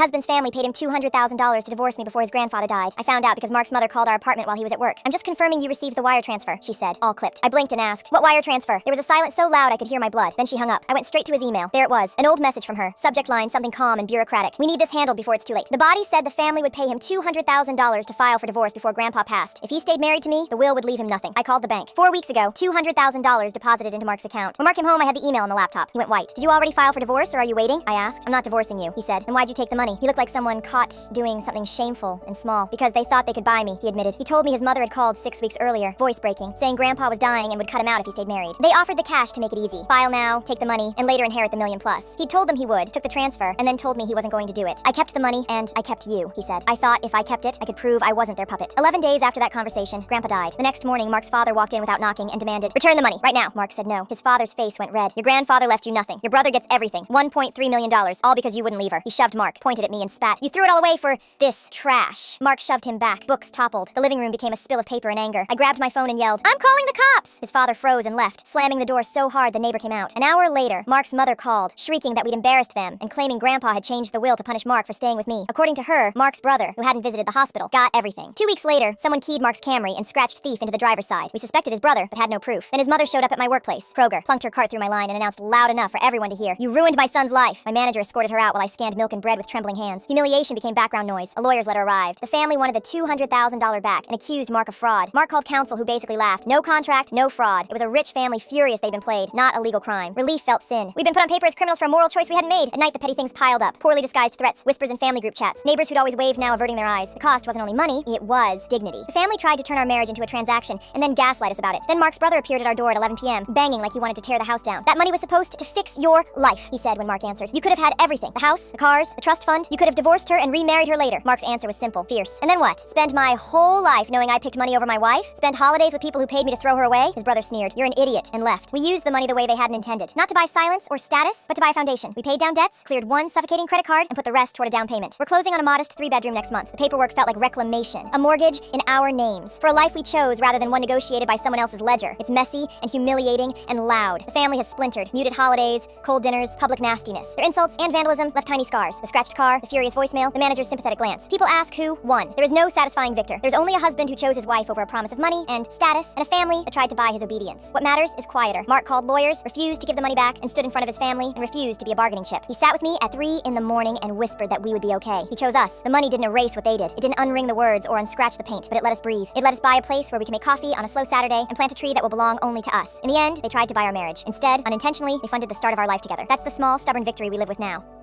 husband's family paid him $200,000 to divorce me before his grandfather died. I found out because Mark's mother called our apartment while he was at work. I'm just confirming you received the wire transfer, she said, all clipped. I blinked and asked, what wire transfer? There was a silence so loud I could hear my blood. Then she hung up. I went straight to his email. There it was, an old message from her. Subject line, something calm and bureaucratic. We need this handled before it's too late. The body said the family would pay him $200,000 to file for divorce before Grandpa passed. If he stayed married to me, the will would leave him nothing. I called the bank. 4 weeks ago, $200,000 deposited into Mark's account. When Mark came home, I had the email on the laptop. He went white. Did you already file for divorce, or are you waiting? I asked. I'm not divorcing you, he said. Then why'd you take the money? He looked like someone caught doing something shameful and small. Because they thought they could buy me, he admitted. He told me his mother had called 6 weeks earlier, voice breaking, saying Grandpa was dying and would cut him out if he stayed married. They offered the cash to make it easy. File now, take the money, and later inherit the $1 million plus. He told them he would, took the transfer, and then told me he wasn't going to do it. I kept the money, and I kept you, he said. I thought if I kept it, I could prove I wasn't their puppet. 11 days after that conversation, Grandpa died. The next morning, Mark's father walked in without knocking and demanded, return the money, right now. Mark said no. His father's face went red. Your grandfather left you nothing. Your brother gets everything. $1.3 million, all because you wouldn't leave her. He shoved Mark, pointed at me and spat. You threw it all away for this trash. Mark shoved him back. Books toppled. The living room became a spill of paper and anger. I grabbed my phone and yelled, I'm calling the cops! His father froze and left, slamming the door so hard the neighbor came out. An hour later, Mark's mother called, shrieking that we'd embarrassed them and claiming Grandpa had changed the will to punish Mark for staying with me. According to her, Mark's brother, who hadn't visited the hospital, got everything. 2 weeks later, someone keyed Mark's Camry and scratched thief into the driver's side. We suspected his brother, but had no proof. Then his mother showed up at my workplace. Kroger plunked her cart through my line and announced loud enough for everyone to hear, you ruined my son's life. My manager escorted her out while I scanned milk and bread with trembling hands. Humiliation became background noise. A lawyer's letter arrived. The family wanted the $200,000 back and accused Mark of fraud. Mark called counsel, who basically laughed. No contract, no fraud. It was a rich family furious they'd been played, not a legal crime. Relief felt thin. We'd been put on paper as criminals for a moral choice we hadn't made. At night, the petty things piled up. Poorly disguised threats, whispers in family group chats. Neighbors who'd always waved now averting their eyes. The cost wasn't only money, it was dignity. The family tried to turn our marriage into a transaction and then gaslight us about it. Then Mark's brother appeared at our door at 11 p.m., banging like he wanted to tear the house down. That money was supposed to fix your life, he said when Mark answered. You could have had everything. The house, the cars, the trust fund. You could have divorced her and remarried her later. Mark's answer was simple, fierce. And then what? Spend my whole life knowing I picked money over my wife? Spend holidays with people who paid me to throw her away? His brother sneered. You're an idiot, and left. We used the money the way they hadn't intended. Not to buy silence or status, but to buy a foundation. We paid down debts, cleared one suffocating credit card, and put the rest toward a down payment. We're closing on a modest 3-bedroom next month. The paperwork felt like reclamation. A mortgage in our names. For a life we chose rather than one negotiated by someone else's ledger. It's messy and humiliating and loud. The family has splintered. Muted holidays, cold dinners, public nastiness. Their insults and vandalism left tiny scars. The scratched car, the furious voicemail, the manager's sympathetic glance. People ask who won. There is no satisfying victor. There's only a husband who chose his wife over a promise of money and status, and a family that tried to buy his obedience. What matters is quieter. Mark called lawyers, refused to give the money back, and stood in front of his family and refused to be a bargaining chip. He sat with me at 3 in the morning and whispered that we would be okay. He chose us. The money didn't erase what they did. It didn't unring the words or unscratch the paint, but it let us breathe. It let us buy a place where we can make coffee on a slow Saturday and plant a tree that will belong only to us. In the end, they tried to buy our marriage. Instead, unintentionally, they funded the start of our life together. That's the small, stubborn victory we live with now.